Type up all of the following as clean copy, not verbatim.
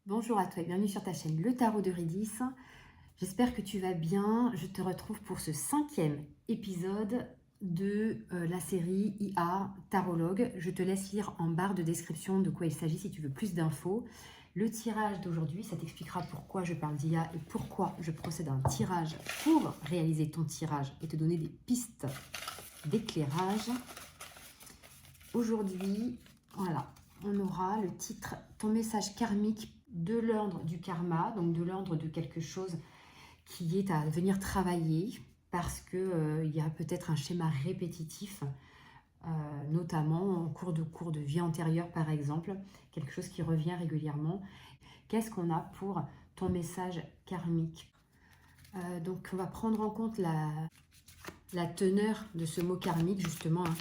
Bonjour à toi et bienvenue sur ta chaîne Le Tarot d'Eurydice. J'espère que tu vas bien. Je te retrouve pour ce 5e épisode de la série IA Tarologue. Je te laisse lire en barre de description de quoi il s'agit si tu veux plus d'infos. Le tirage d'aujourd'hui, ça t'expliquera pourquoi je parle d'IA et pourquoi je procède à un tirage pour réaliser ton tirage et te donner des pistes d'éclairage. Aujourd'hui, voilà, on aura le titre « Ton message karmique de l'ordre du karma », donc de l'ordre de quelque chose qui est à venir travailler parce qu'il y a peut-être un schéma répétitif, notamment en cours de vie antérieure par exemple, quelque chose qui revient régulièrement. Qu'est-ce qu'on a pour ton message karmique? Donc on va prendre en compte la teneur de ce mot karmique justement, hein,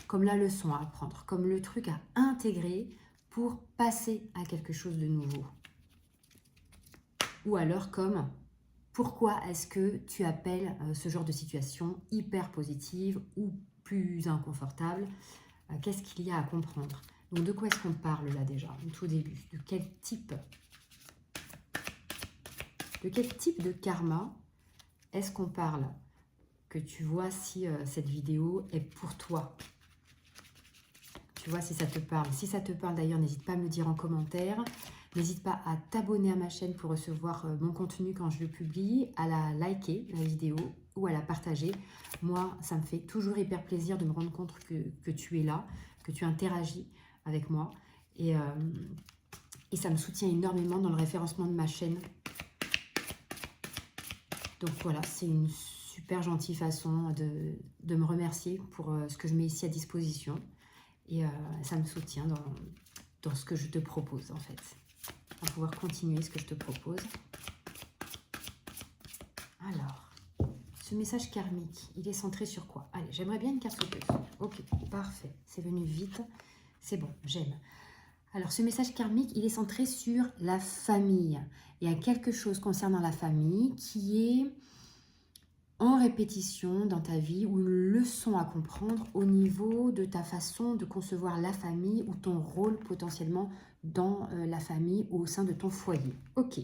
comme la leçon à apprendre, comme le truc à intégrer pour passer à quelque chose de nouveau. Ou alors comme pourquoi est-ce que tu appelles ce genre de situation hyper positive ou plus inconfortable? Qu'est-ce qu'il y a à comprendre? Donc de quoi est-ce qu'on parle là déjà, au tout début? De quel type de karma est-ce qu'on parle? Que tu vois si cette vidéo est pour toi. Tu vois si ça te parle. Si ça te parle d'ailleurs, n'hésite pas à me le dire en commentaire. N'hésite pas à t'abonner à ma chaîne pour recevoir mon contenu quand je le publie, à la liker, la vidéo, ou à la partager. Moi, ça me fait toujours hyper plaisir de me rendre compte que tu es là, que tu interagis avec moi. Et ça me soutient énormément dans le référencement de ma chaîne. Donc voilà, c'est une super gentille façon de me remercier pour ce que je mets ici à disposition. Et ça me soutient dans ce que je te propose en fait. On va pouvoir continuer ce que je te propose. Alors, ce message karmique, il est centré sur quoi? Allez, j'aimerais bien une carte sauteuse. Ok, parfait. C'est venu vite. C'est bon, j'aime. Alors, ce message karmique, il est centré sur la famille. Il y a quelque chose concernant la famille qui est en répétition dans ta vie ou une leçon à comprendre au niveau de ta façon de concevoir la famille ou ton rôle potentiellement dans la famille ou au sein de ton foyer. Ok,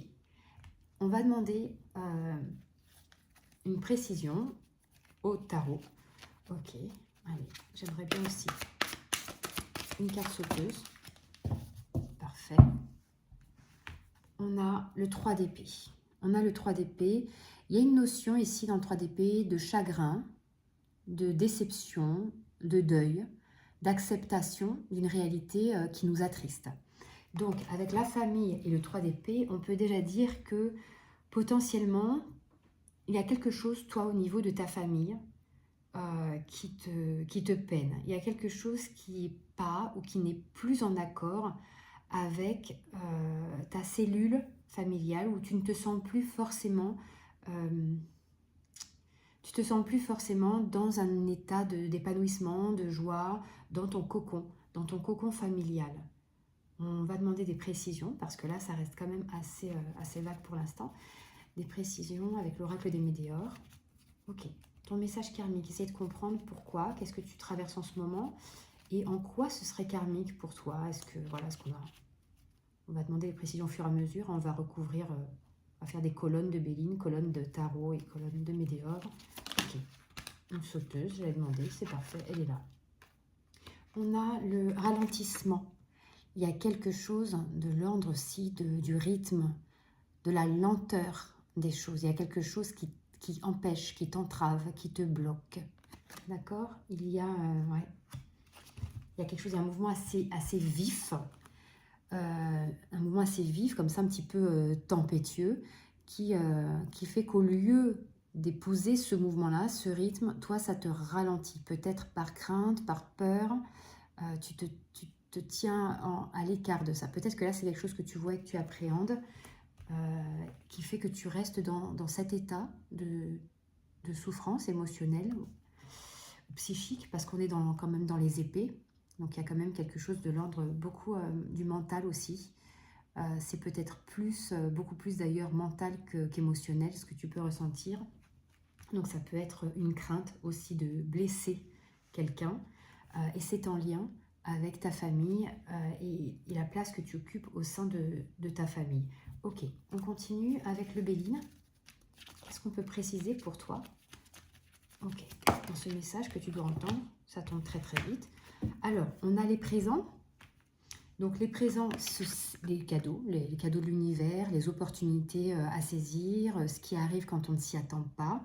on va demander une précision au tarot. Ok, allez, j'aimerais bien aussi une carte sauteuse. Parfait. On a le 3 d'épée. On a le 3 d'épée. Il y a une notion ici dans le 3 d'épée de chagrin, de déception, de deuil, d'acceptation d'une réalité qui nous attriste. Donc, avec la famille et le 3 d'épée, on peut déjà dire que potentiellement, il y a quelque chose, toi, au niveau de ta famille, qui te peine. Il y a quelque chose qui n'est pas ou qui n'est plus en accord avec ta cellule familiale, où tu ne te sens plus forcément... tu te sens plus forcément dans un état d'épanouissement, de joie, dans ton cocon familial. On va demander des précisions, parce que là, ça reste quand même assez vague pour l'instant. Des précisions avec l'oracle des météores. Ok, ton message karmique, essaye de comprendre pourquoi, qu'est-ce que tu traverses en ce moment, et en quoi ce serait karmique pour toi. Est-ce que, voilà, on va demander des précisions au fur et à mesure, on va recouvrir, on va faire des colonnes de Béline, colonnes de tarot et colonnes de météores. Ok, une sauteuse, je l'ai demandé, c'est parfait, elle est là. On a le ralentissement. Il y a quelque chose de l'ordre aussi du rythme, de la lenteur des choses. Il y a quelque chose qui empêche, qui t'entrave, qui te bloque. D'accord? Il y a quelque chose, il y a un mouvement assez vif, un mouvement assez vif, comme ça, un petit peu tempétueux, qui fait qu'au lieu d'épouser ce mouvement-là, ce rythme, toi, ça te ralentit. Peut-être par crainte, par peur, tu te tiens à l'écart de ça. Peut-être que là, c'est quelque chose que tu vois et que tu appréhendes, qui fait que tu restes dans cet état de souffrance émotionnelle ou psychique, parce qu'on est quand même dans les épées. Donc, il y a quand même quelque chose de l'ordre beaucoup du mental aussi. C'est peut-être beaucoup plus d'ailleurs mental qu'émotionnel, ce que tu peux ressentir. Donc, ça peut être une crainte aussi de blesser quelqu'un. Et c'est en lien avec ta famille et la place que tu occupes au sein de ta famille. Ok, on continue avec le Béline. Qu'est-ce qu'on peut préciser pour toi? Ok, dans ce message que tu dois entendre, ça tombe très très vite. Alors, on a les présents. Donc les présents, les cadeaux de l'univers, les opportunités à saisir, ce qui arrive quand on ne s'y attend pas.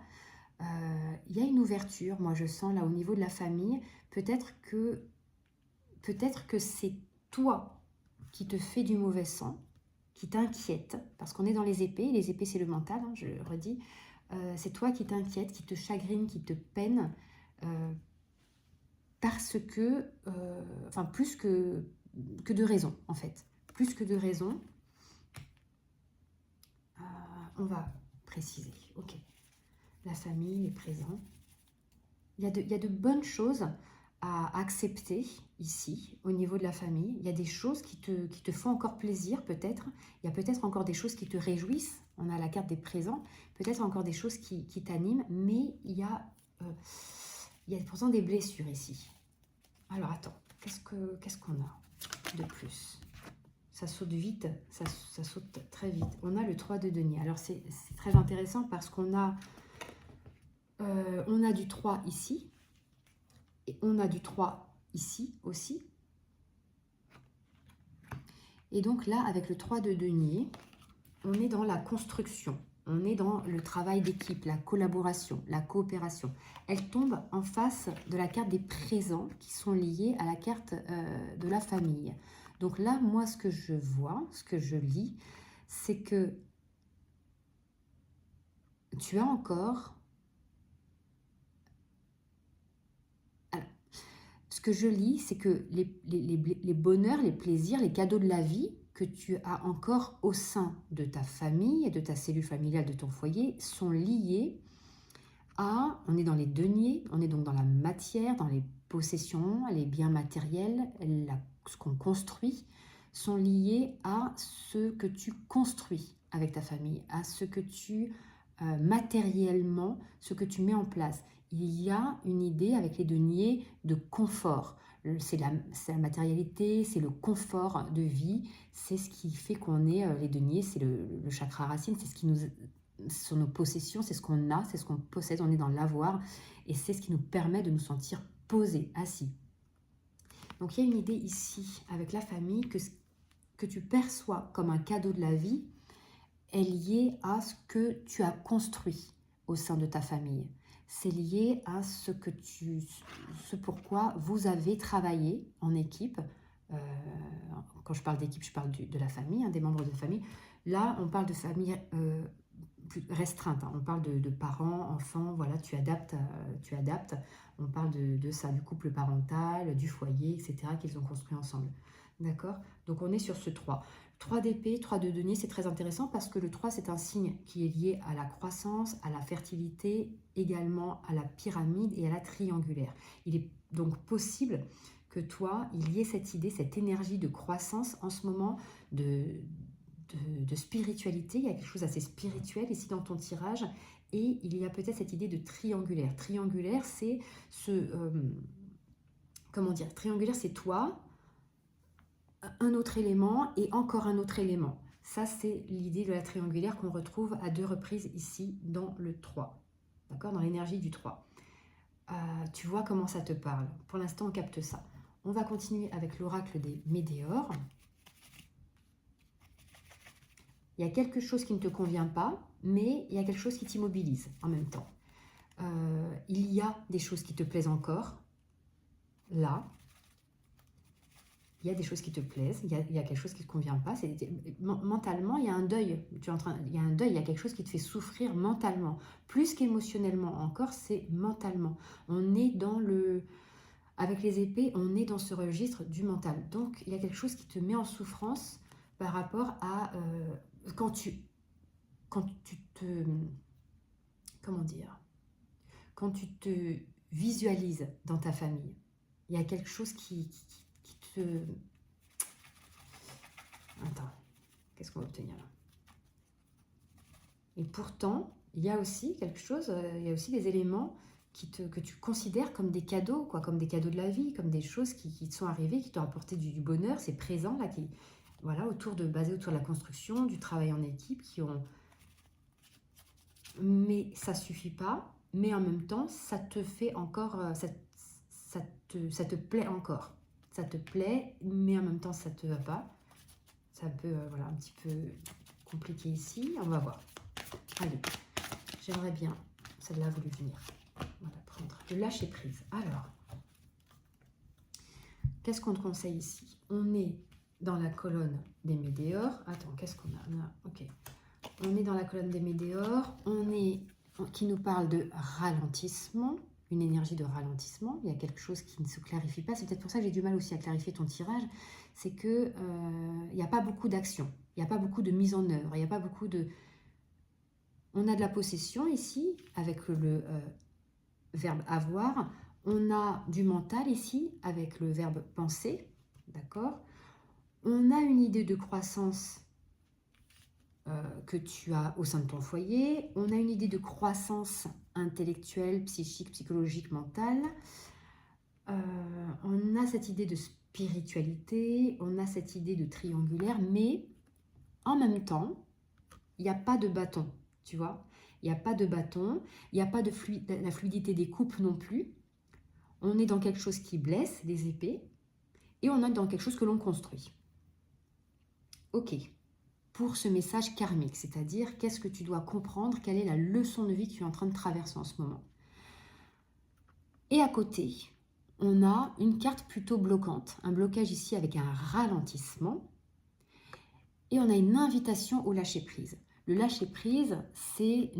Il y a une ouverture, moi je sens là au niveau de la famille, peut-être que c'est toi qui te fais du mauvais sang, qui t'inquiète, parce qu'on est dans les épées c'est le mental, hein, je le redis, c'est toi qui t'inquiète, qui te chagrine, qui te peine, parce que, enfin plus que de raison en fait, plus que de raison, on va préciser, ok, la famille, les présents, il y a de bonnes choses à accepter ici, au niveau de la famille. Il y a des choses qui te font encore plaisir peut-être, il y a peut-être encore des choses qui te réjouissent, on a la carte des présents, peut-être encore des choses qui t'animent, mais il y a pourtant des blessures ici. Alors attends, qu'est-ce qu'on a de plus? Ça saute vite, ça saute très vite. On a le 3 de denier. Alors c'est très intéressant parce qu'on a, on a du 3 ici, et on a du 3 ici aussi. Et donc là, avec le 3 de denier, on est dans la construction. On est dans le travail d'équipe, la collaboration, la coopération. Elle tombe en face de la carte des présents qui sont liés à la carte de la famille. Donc là, moi, ce que je vois, ce que je lis, c'est que tu as encore... Alors, ce que je lis, c'est que les bonheurs, les plaisirs, les cadeaux de la vie que tu as encore au sein de ta famille et de ta cellule familiale, de ton foyer, sont liés à, on est dans les deniers, on est donc dans la matière, dans les possessions, les biens matériels, ce qu'on construit, sont liés à ce que tu construis avec ta famille, à ce que tu, matériellement, ce que tu mets en place. Il y a une idée avec les deniers de confort. C'est la matérialité, c'est le confort de vie, c'est ce qui fait qu'on est, les deniers, c'est le chakra racine, c'est ce qui nous... Ce sont nos possessions, c'est ce qu'on a, c'est ce qu'on possède, on est dans l'avoir, et c'est ce qui nous permet de nous sentir posés, assis. Donc il y a une idée ici, avec la famille, que tu perçois comme un cadeau de la vie est lié à ce que tu as construit au sein de ta famille. C'est lié à ce pourquoi vous avez travaillé en équipe. Quand je parle d'équipe, je parle de la famille, hein, des membres de famille. Là, on parle de famille plus restreinte, hein. On parle de parents, enfants, voilà, tu adaptes. On parle de ça, du couple parental, du foyer, etc., qu'ils ont construit ensemble. D'accord? Donc on est sur ce 3. 3 d'épée, 3 de denier, c'est très intéressant parce que le 3, c'est un signe qui est lié à la croissance, à la fertilité, également à la pyramide et à la triangulaire. Il est donc possible que toi, il y ait cette idée, cette énergie de croissance en ce moment, de spiritualité. Il y a quelque chose d'assez spirituel ici dans ton tirage. Et il y a peut-être cette idée de triangulaire. Triangulaire, c'est comment dire? Triangulaire, c'est toi, un autre élément et encore un autre élément. Ça, c'est l'idée de la triangulaire qu'on retrouve à 2 reprises ici dans le 3. D'accord? Dans l'énergie du 3. Tu vois comment ça te parle. Pour l'instant, on capte ça. On va continuer avec l'oracle des météores. Il y a quelque chose qui ne te convient pas, mais il y a quelque chose qui t'immobilise en même temps. Il y a des choses qui te plaisent encore, là. Il y a des choses qui te plaisent, il y a quelque chose qui ne te convient pas. Mentalement, il y a un deuil. Il y a un deuil, il y a quelque chose qui te fait souffrir mentalement. Plus qu'émotionnellement encore, c'est mentalement. On est dans le... Avec les épées, on est dans ce registre du mental. Donc, il y a quelque chose qui te met en souffrance par rapport à... quand tu te... Comment dire? Quand tu te visualises dans ta famille, il y a quelque chose qui te... Attends, qu'est-ce qu'on va obtenir là? Et pourtant, il y a aussi quelque chose, il y a aussi des éléments que tu considères comme des cadeaux, quoi, comme des cadeaux de la vie, comme des choses qui te sont arrivées, qui t'ont apporté du bonheur, c'est présent là, voilà, basé autour de la construction, du travail en équipe, mais ça suffit pas, mais en même temps, ça te fait encore, ça te plaît encore. Ça te plaît, mais en même temps, ça te va pas. C'est un peu, voilà, un petit peu compliqué ici. On va voir. Allez, j'aimerais bien, celle-là a voulu venir. On va prendre le lâcher prise. Alors, qu'est-ce qu'on te conseille ici? On est dans la colonne des météores. Attends, qu'est-ce qu'on a? Ok. On est dans la colonne des météores. Qui nous parle de ralentissement, une énergie de ralentissement. Il y a quelque chose qui ne se clarifie pas. C'est peut-être pour ça que j'ai du mal aussi à clarifier ton tirage. C'est que il n'y a pas beaucoup d'action. Il n'y a pas beaucoup de mise en œuvre. Il n'y a pas beaucoup de... On a de la possession ici, avec le verbe avoir. On a du mental ici, avec le verbe penser. D'accord? On a une idée de croissance que tu as au sein de ton foyer. On a une idée de croissance intellectuelle, psychique, psychologique, mentale. On a cette idée de spiritualité. On a cette idée de triangulaire. Mais en même temps, il n'y a pas de bâton, tu vois. Il n'y a pas de bâton. Il n'y a pas de la fluidité des coupes non plus. On est dans quelque chose qui blesse, des épées. Et on est dans quelque chose que l'on construit. Ok. Pour ce message karmique, c'est-à-dire qu'est-ce que tu dois comprendre, quelle est la leçon de vie que tu es en train de traverser en ce moment. Et à côté, on a une carte plutôt bloquante, un blocage ici avec un ralentissement, et on a une invitation au lâcher-prise. Le lâcher-prise, c'est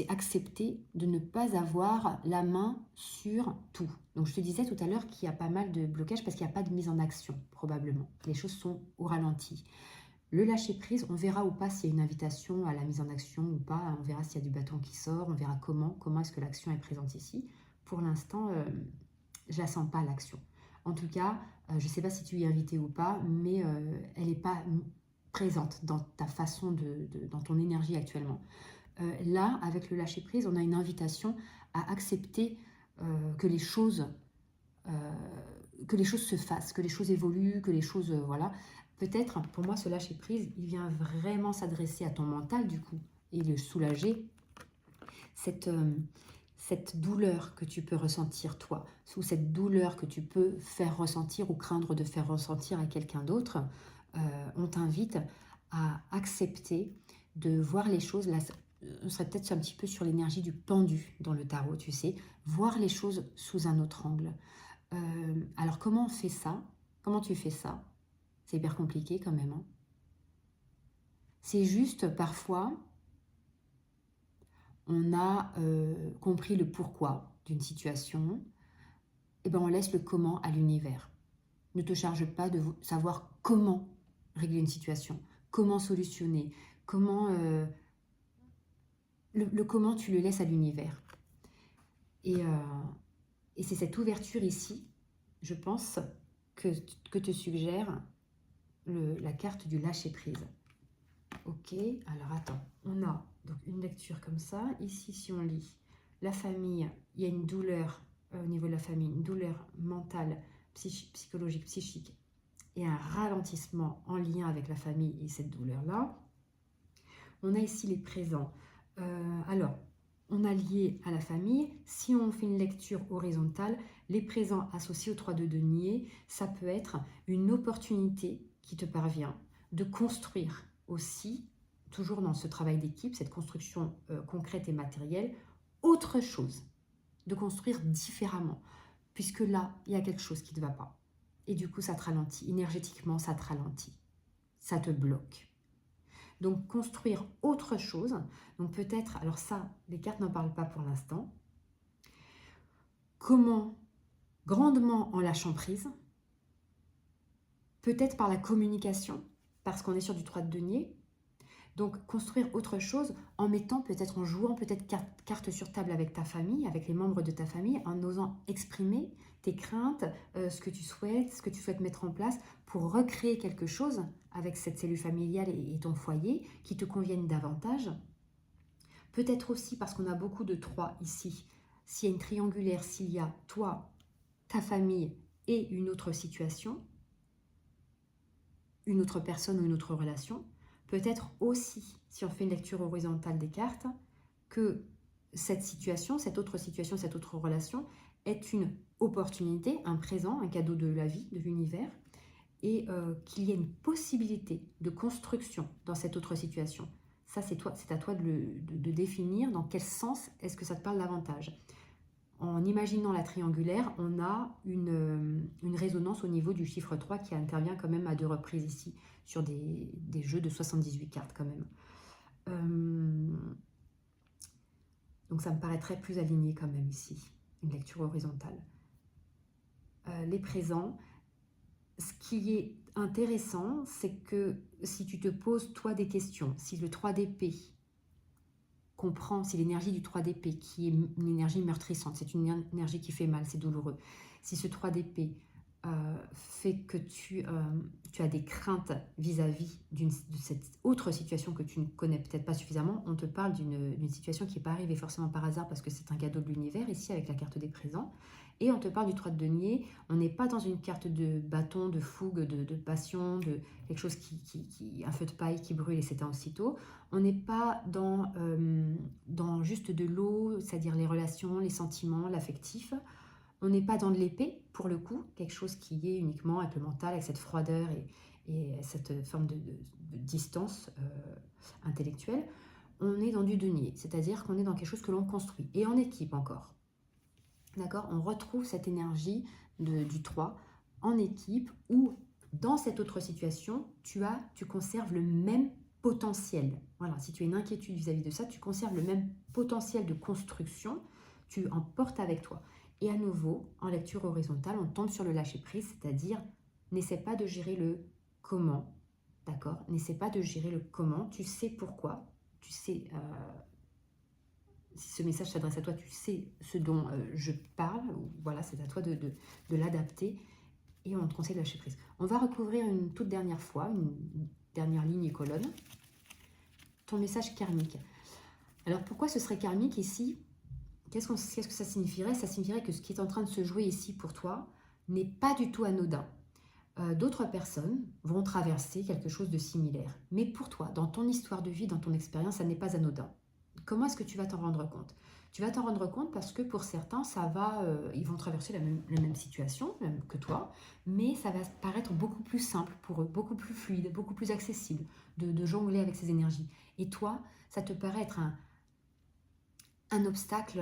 accepter de ne pas avoir la main sur tout. Donc je te disais tout à l'heure qu'il y a pas mal de blocages parce qu'il n'y a pas de mise en action, probablement. Les choses sont au ralenti. Le lâcher-prise, on verra ou pas s'il y a une invitation à la mise en action ou pas. On verra s'il y a du bâton qui sort. On verra comment est-ce que l'action est présente ici. Pour l'instant, je ne la sens pas, l'action. En tout cas, je ne sais pas si tu y es invité ou pas, mais elle n'est pas présente dans ta façon, dans ton énergie actuellement. Là, avec le lâcher-prise, on a une invitation à accepter que les choses se fassent, que les choses évoluent, que les choses... voilà. Peut-être, pour moi, ce lâcher-prise, il vient vraiment s'adresser à ton mental, du coup, et le soulager. Cette douleur que tu peux ressentir, toi, ou cette douleur que tu peux faire ressentir ou craindre de faire ressentir à quelqu'un d'autre, on t'invite à accepter de voir les choses. Là, on serait peut-être un petit peu sur l'énergie du pendu dans le tarot, tu sais, voir les choses sous un autre angle. Alors, comment on fait ça? Comment tu fais ça? C'est hyper compliqué quand même. Hein. C'est juste, parfois, on a compris le pourquoi d'une situation, et ben on laisse le comment à l'univers. Ne te charge pas de savoir comment régler une situation, comment solutionner, comment... le comment, tu le laisses à l'univers. Et c'est cette ouverture ici, je pense, que te suggère la carte du lâcher-prise. Ok, alors attends, on a donc une lecture comme ça. Ici, si on lit la famille, il y a une douleur au niveau de la famille, une douleur mentale, psychologique, psychique, et un ralentissement en lien avec la famille et cette douleur-là. On a ici les présents. Alors, on a lié à la famille. Si on fait une lecture horizontale, les présents associés aux 3 de denier, ça peut être une opportunité qui te parvient de construire aussi, toujours dans ce travail d'équipe, cette construction concrète et matérielle, autre chose, de construire différemment, puisque là, il y a quelque chose qui ne va pas. Et du coup, ça te ralentit. Énergétiquement, ça te ralentit. Ça te bloque. Donc, construire autre chose. Donc, peut-être, alors ça, les cartes n'en parlent pas pour l'instant. Comment, grandement en lâchant prise, peut-être par la communication, parce qu'on est sur du 3 de denier. Donc, construire autre chose en mettant, peut-être en jouant, peut-être carte sur table avec ta famille, avec les membres de ta famille, en osant exprimer tes craintes, ce que tu souhaites mettre en place pour recréer quelque chose avec cette cellule familiale et ton foyer qui te conviennent davantage. Peut-être aussi, parce qu'on a beaucoup de 3 ici, s'il y a une triangulaire, s'il y a toi, ta famille et une autre situation, une autre personne ou une autre relation, peut-être aussi, si on fait une lecture horizontale des cartes, que cette situation, cette autre relation est une opportunité, un présent, un cadeau de la vie, de l'univers, et qu'il y ait une possibilité de construction dans cette autre situation. Ça, c'est à toi de définir dans quel sens est-ce que ça te parle davantage. En imaginant la triangulaire, on a une résonance au niveau du chiffre 3 qui intervient quand même à 2 reprises ici, sur des jeux de 78 cartes quand même. Donc ça me paraîtrait plus aligné quand même ici, une lecture horizontale. Les présents, ce qui est intéressant, c'est que si tu te poses toi des questions, si le 3 d'épée comprend, si l'énergie du 3 d'épée, qui est une énergie meurtrissante, c'est une énergie qui fait mal, c'est douloureux, si ce 3 d'épée fait que tu as des craintes vis-à-vis de cette autre situation que tu ne connais peut-être pas suffisamment, on te parle d'une situation qui n'est pas arrivée forcément par hasard parce que c'est un cadeau de l'univers, ici avec la carte des présents, et on te parle du 3 de denier, on n'est pas dans une carte de bâton, de fougue, de passion, de quelque chose un feu de paille qui brûle et s'éteint aussitôt, on n'est pas dans juste de l'eau, c'est-à-dire les relations, les sentiments, l'affectif. On n'est pas dans de l'épée, pour le coup, quelque chose qui est uniquement avec le mental, avec cette froideur et cette forme de distance intellectuelle. On est dans du denier, c'est-à-dire qu'on est dans quelque chose que l'on construit, et en équipe encore. D'accord? On retrouve cette énergie du 3 en équipe, où dans cette autre situation, tu conserves le même potentiel. Voilà, si tu as une inquiétude vis-à-vis de ça, tu conserves le même potentiel de construction, tu en portes avec toi. Et à nouveau, en lecture horizontale, on tombe sur le lâcher-prise, c'est-à-dire, n'essaie pas de gérer le comment, d'accord? N'essaie pas de gérer le comment, tu sais pourquoi, tu sais, si ce message s'adresse à toi, tu sais ce dont je parle, voilà, c'est à toi de l'adapter, et on te conseille de lâcher prise. On va recouvrir une toute dernière fois, une dernière ligne et colonne, ton message karmique. Alors pourquoi ce serait karmique ici? Qu'est-ce que ça signifierait? Ça signifierait que ce qui est en train de se jouer ici pour toi n'est pas du tout anodin. D'autres personnes vont traverser quelque chose de similaire. Mais pour toi, dans ton histoire de vie, dans ton expérience, ça n'est pas anodin. Comment est-ce que tu vas t'en rendre compte? Tu vas t'en rendre compte parce que pour certains, ils vont traverser la même situation même que toi, mais ça va paraître beaucoup plus simple pour eux, beaucoup plus fluide, beaucoup plus accessible de jongler avec ces énergies. Et toi, ça te paraît être un obstacle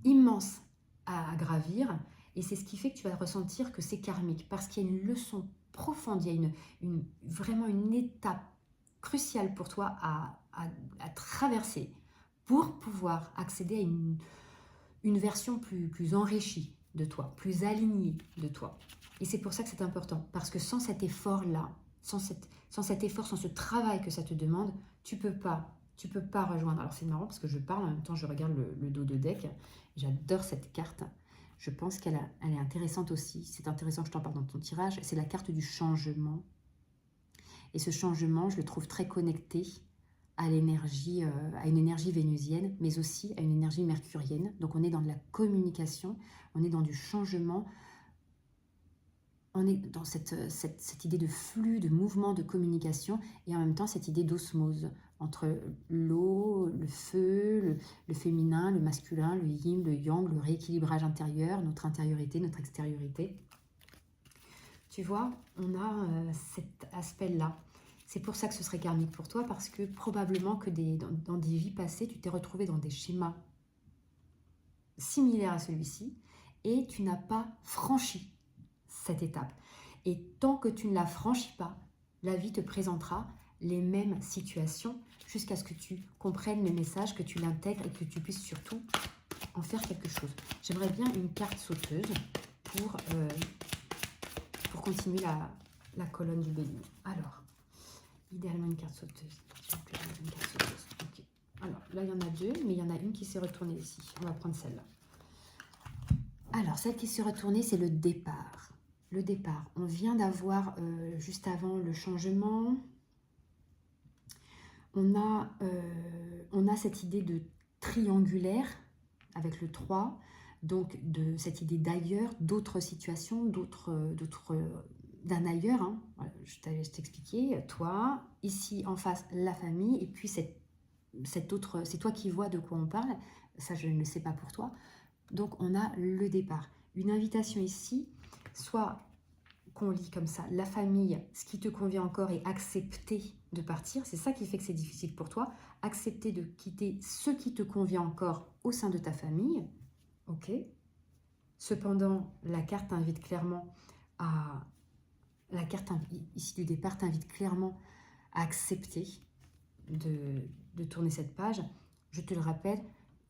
immense à gravir, et c'est ce qui fait que tu vas ressentir que c'est karmique, parce qu'il y a une leçon profonde, il y a vraiment une étape cruciale pour toi à traverser pour pouvoir accéder à une version plus enrichie de toi, plus alignée de toi. Et c'est pour ça que c'est important, parce que sans cet effort-là, sans cet effort, sans ce travail que ça te demande, tu peux pas rejoindre. Alors c'est marrant parce que je parle, en même temps je regarde le dos de deck. J'adore cette carte. Je pense qu'elle est intéressante aussi. C'est intéressant que je t'en parle dans ton tirage. C'est la carte du changement. Et ce changement, je le trouve très connecté à l'énergie, à une énergie vénusienne, mais aussi à une énergie mercurienne. Donc on est dans de la communication, on est dans du changement, on est dans cette idée de flux, de mouvement, de communication, et en même temps cette idée d'osmose entre l'eau, le feu, le féminin, le masculin, le yin, le yang, le rééquilibrage intérieur, notre intériorité, notre extériorité. Tu vois, on a cet aspect-là. C'est pour ça que ce serait karmique pour toi, parce que probablement que dans des vies passées, tu t'es retrouvé dans des schémas similaires à celui-ci, et tu n'as pas franchi cette étape. Et tant que tu ne la franchis pas, la vie te présentera les mêmes situations jusqu'à ce que tu comprennes le message, que tu l'intègres et que tu puisses surtout en faire quelque chose. J'aimerais bien une carte sauteuse pour continuer la colonne du bélier. Alors, idéalement une carte sauteuse. Une carte sauteuse. Okay. Alors, là, il y en a deux, mais il y en a une qui s'est retournée ici. On va prendre celle-là. Alors, celle qui s'est retournée, c'est le départ. Le départ. On vient d'avoir, juste avant le changement, on a cette idée de triangulaire, avec le 3, donc de cette idée d'ailleurs, d'autres situations, d'un ailleurs, hein. Voilà, je t'expliquer, toi, ici en face, la famille, et puis cette autre, c'est toi qui vois de quoi on parle, ça je ne le sais pas pour toi. Donc on a le départ. Une invitation ici, soit qu'on lit comme ça, la famille, ce qui te convient encore et accepter de partir, c'est ça qui fait que c'est difficile pour toi, accepter de quitter ce qui te convient encore au sein de ta famille, ok. Cependant, la carte t'invite clairement à, la carte ici du départ t'invite clairement à accepter de tourner cette page. Je te le rappelle,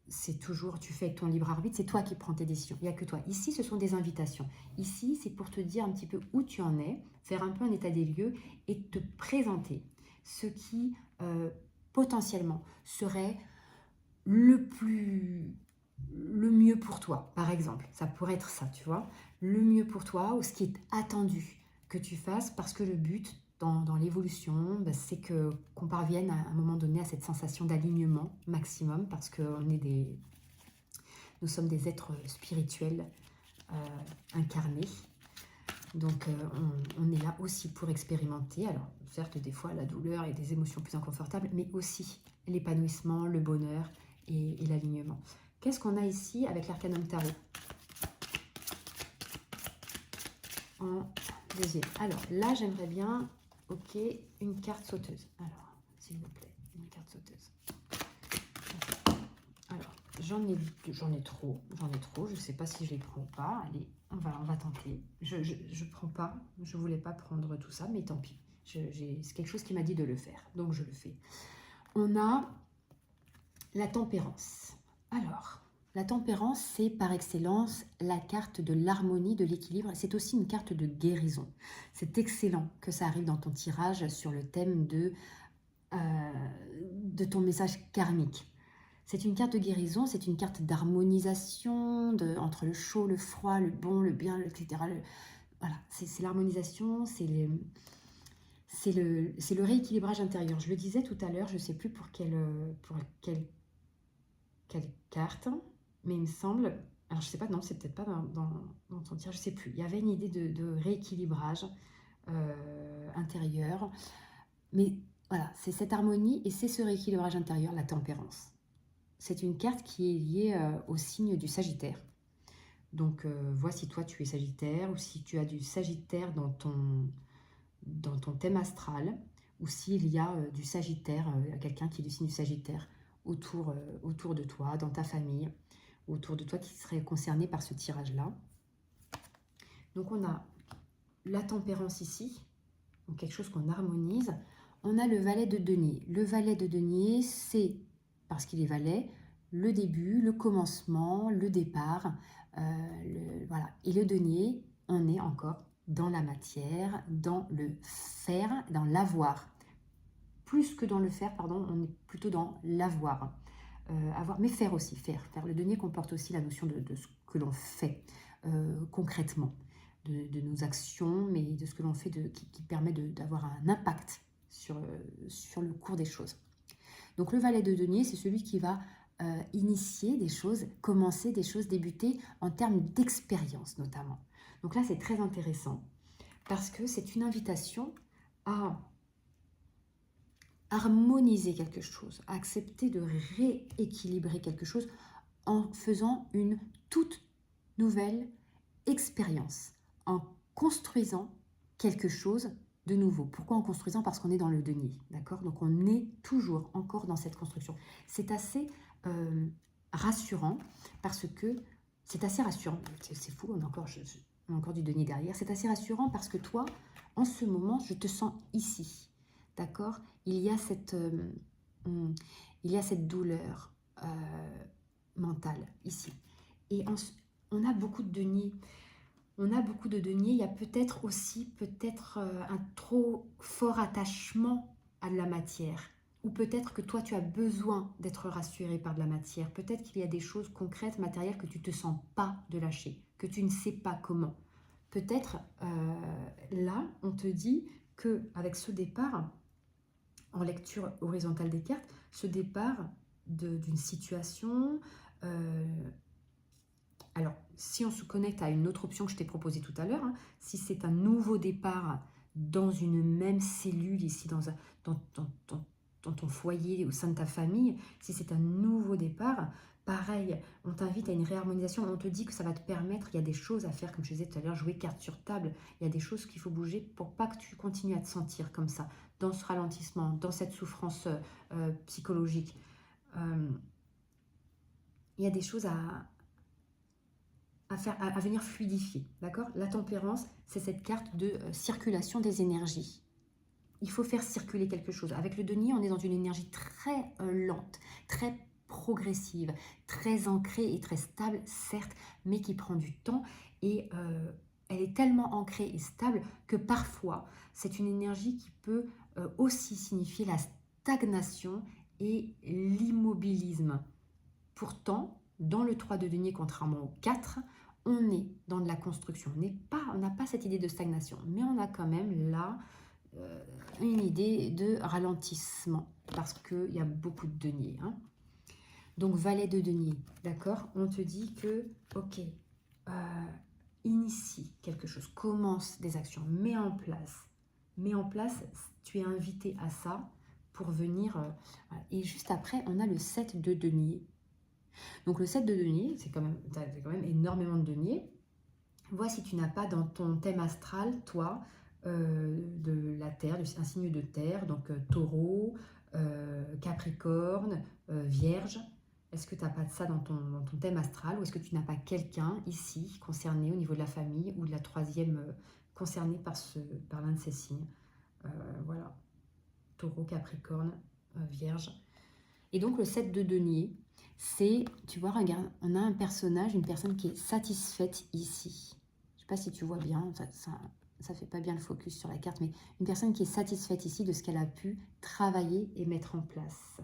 c'est toujours, tu fais avec ton libre arbitre, c'est toi qui prends tes décisions, il n'y a que toi. Ici, ce sont des invitations. Ici, c'est pour te dire un petit peu où tu en es, faire un peu un état des lieux et te présenter ce qui, potentiellement, serait le mieux pour toi, par exemple. Ça pourrait être ça, tu vois. Le mieux pour toi, ou ce qui est attendu que tu fasses, parce que le but dans l'évolution, bah, c'est qu'on parvienne à un moment donné à cette sensation d'alignement maximum, parce que nous sommes des êtres spirituels incarnés. Donc on est là aussi pour expérimenter. Alors certes, des fois la douleur et des émotions plus inconfortables, mais aussi l'épanouissement, le bonheur et l'alignement. Qu'est-ce qu'on a ici avec l'Arcanum Tarot en deuxième? Alors là, j'aimerais bien, ok, une carte sauteuse. Alors, s'il vous plaît, une carte sauteuse. Alors, j'en ai trop, je ne sais pas si je les prends ou pas. Allez, on va tenter. Je prends pas, je voulais pas prendre tout ça, mais tant pis. C'est quelque chose qui m'a dit de le faire, donc je le fais. On a la tempérance. Alors, la tempérance, c'est par excellence la carte de l'harmonie, de l'équilibre. C'est aussi une carte de guérison. C'est excellent que ça arrive dans ton tirage sur le thème de ton message karmique. C'est une carte de guérison, c'est une carte d'harmonisation entre le chaud, le froid, le bon, le bien, etc. Voilà, c'est l'harmonisation, c'est le rééquilibrage intérieur. Je le disais tout à l'heure, je ne sais plus pour quelle carte, mais il me semble, alors je ne sais pas, non, c'est peut-être pas dans ton tirage, je ne sais plus. Il y avait une idée de rééquilibrage intérieur, mais voilà, c'est cette harmonie et c'est ce rééquilibrage intérieur, la tempérance. C'est une carte qui est liée au signe du Sagittaire. Donc, vois si toi tu es Sagittaire ou si tu as du Sagittaire dans ton thème astral ou s'il y a du Sagittaire, quelqu'un qui est du signe du Sagittaire autour de toi, dans ta famille, autour de toi qui serait concerné par ce tirage-là. Donc, on a la tempérance ici, donc quelque chose qu'on harmonise. On a le valet de denier. Le valet de denier, c'est, parce qu'il est valet, le début, le commencement, le départ. Voilà. Et le denier, on est encore dans la matière, dans le faire, dans l'avoir. Plus que dans le faire, pardon, on est plutôt dans l'avoir. Avoir, mais faire aussi, faire. Le denier comporte aussi la notion de ce que l'on fait concrètement, de nos actions, mais de ce que l'on fait qui permet d'avoir un impact sur le cours des choses. Donc le valet de denier, c'est celui qui va initier des choses, commencer des choses, débuter en termes d'expérience notamment. Donc là, c'est très intéressant parce que c'est une invitation à harmoniser quelque chose, à accepter de rééquilibrer quelque chose en faisant une toute nouvelle expérience, en construisant quelque chose de nouveau. Pourquoi en construisant? Parce qu'on est dans le denier, d'accord? Donc on est toujours encore dans cette construction. C'est assez rassurant parce que c'est assez rassurant. C'est fou, on a encore du denier derrière. C'est assez rassurant parce que toi, en ce moment, je te sens ici, d'accord? Il y a cette douleur mentale ici. Et on a beaucoup de deniers. On a beaucoup de deniers. Il y a peut-être aussi un trop fort attachement à de la matière. Ou peut-être que toi, tu as besoin d'être rassuré par de la matière. Peut-être qu'il y a des choses concrètes, matérielles, que tu ne te sens pas de lâcher, que tu ne sais pas comment. Peut-être, là, on te dit qu'avec ce départ, en lecture horizontale des cartes, ce départ d'une situation, Alors, si on se connecte à une autre option que je t'ai proposée tout à l'heure, hein, si c'est un nouveau départ dans une même cellule ici, dans ton foyer, au sein de ta famille, si c'est un nouveau départ, pareil, on t'invite à une réharmonisation, on te dit que ça va te permettre, il y a des choses à faire, comme je disais tout à l'heure, jouer carte sur table, il y a des choses qu'il faut bouger pour pas que tu continues à te sentir comme ça, dans ce ralentissement, dans cette souffrance psychologique. Il y a des choses à venir fluidifier, d'accord? La tempérance, c'est cette carte de circulation des énergies. Il faut faire circuler quelque chose. Avec le denier, on est dans une énergie très lente, très progressive, très ancrée et très stable, certes, mais qui prend du temps et elle est tellement ancrée et stable que parfois, c'est une énergie qui peut aussi signifier la stagnation et l'immobilisme. Pourtant, dans le 3 de denier, contrairement au 4, on est dans de la construction. On n'a pas cette idée de stagnation, mais on a quand même là une idée de ralentissement, parce qu'il y a beaucoup de deniers. Hein. Donc, valet de denier, d'accord? On te dit que, ok, initie quelque chose, commence des actions, mets en place, tu es invité à ça pour venir. Et juste après, on a le 7 de denier. Donc le 7 de denier, c'est quand même énormément de deniers. Vois si tu n'as pas dans ton thème astral, toi, de la Terre, un signe de Terre, donc Taureau, Capricorne, Vierge. Est-ce que tu n'as pas de ça dans ton thème astral, ou est-ce que tu n'as pas quelqu'un ici concerné au niveau de la famille ou de la troisième concerné par l'un de ces signes? Voilà, Taureau, Capricorne, Vierge. Et donc le 7 de denier, c'est, tu vois, regarde, on a un personnage, une personne qui est satisfaite ici. Je ne sais pas si tu vois bien, ça fait pas bien le focus sur la carte, mais une personne qui est satisfaite ici de ce qu'elle a pu travailler et mettre en place.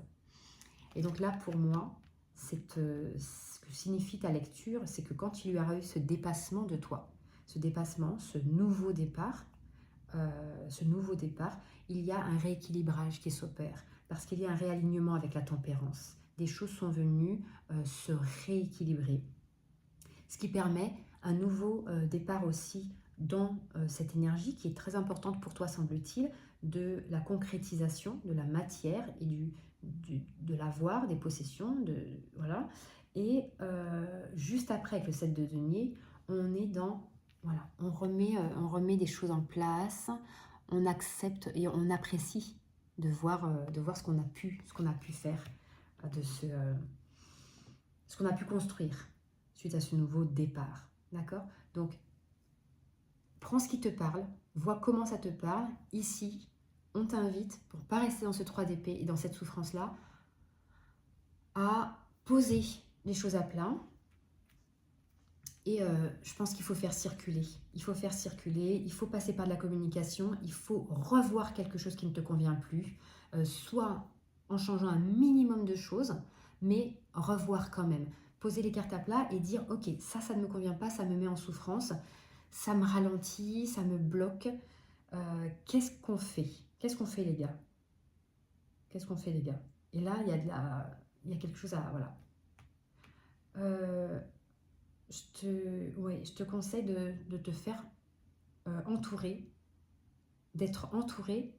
Et donc là, pour moi, ce que signifie ta lecture, c'est que quand il y aura eu ce dépassement de toi, ce dépassement, ce nouveau départ, il y a un rééquilibrage qui s'opère, parce qu'il y a un réalignement avec la tempérance. Des choses sont venues se rééquilibrer, ce qui permet un nouveau départ aussi dans cette énergie qui est très importante pour toi, semble-t-il, de la concrétisation de la matière et de l'avoir, des possessions, voilà. Et juste après, avec le 7 de denier, on est dans, voilà, on remet des choses en place, on accepte et on apprécie de voir ce qu'on a pu faire, ce qu'on a pu construire suite à ce nouveau départ. D'accord? Donc, prends ce qui te parle, vois comment ça te parle. Ici, on t'invite, pour ne pas rester dans ce 3 d'épée et dans cette souffrance-là, à poser les choses à plat. Et je pense qu'il faut faire circuler. Il faut faire circuler, il faut passer par de la communication, il faut revoir quelque chose qui ne te convient plus, soit en changeant un minimum de choses, mais revoir quand même. Poser les cartes à plat et dire, ok, ça ne me convient pas, ça me met en souffrance, ça me ralentit, ça me bloque. Qu'est-ce qu'on fait? Qu'est-ce qu'on fait, les gars? Qu'est-ce qu'on fait, les gars? Et là, il y a quelque chose à... Voilà. Je te conseille de te faire entourer, d'être entouré,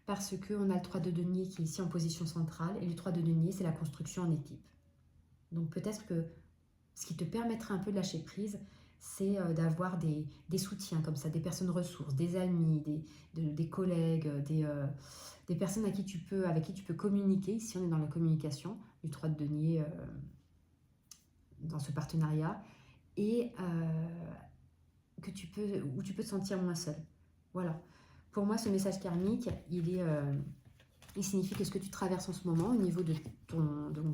parce qu'on a le 3 de denier qui est ici en position centrale, et le 3 de denier, c'est la construction en équipe. Donc peut-être que ce qui te permettra un peu de lâcher prise, c'est d'avoir des soutiens comme ça, des personnes ressources, des amis, des collègues, des personnes avec qui tu peux communiquer. Ici, on est dans la communication du 3 de denier, dans ce partenariat, et où tu peux te sentir moins seul. Voilà. Pour moi, ce message karmique, il signifie que ce que tu traverses en ce moment au niveau de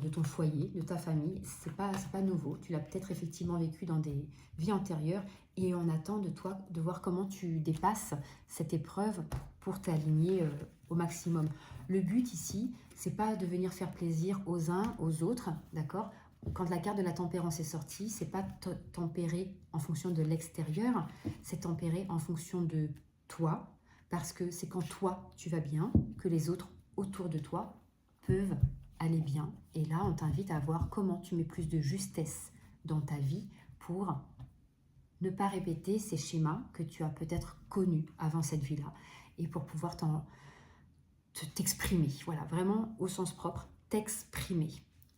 ton foyer, de ta famille, c'est pas nouveau. Tu l'as peut-être effectivement vécu dans des vies antérieures, et on attend de toi de voir comment tu dépasses cette épreuve pour t'aligner au maximum. Le but ici, c'est pas de venir faire plaisir aux uns, aux autres, d'accord? Quand la carte de la tempérance est sortie, c'est pas tempérer en fonction de l'extérieur, c'est tempérer en fonction de toi, parce que c'est quand toi tu vas bien que les autres autour de toi peuvent aller bien. Et là, on t'invite à voir comment tu mets plus de justesse dans ta vie pour ne pas répéter ces schémas que tu as peut-être connus avant cette vie-là et pour pouvoir t'exprimer. Voilà, vraiment au sens propre, t'exprimer.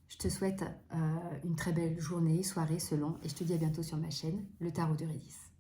Je te souhaite une très belle journée, soirée selon, et je te dis à bientôt sur ma chaîne, le Tarot d'Eurydice.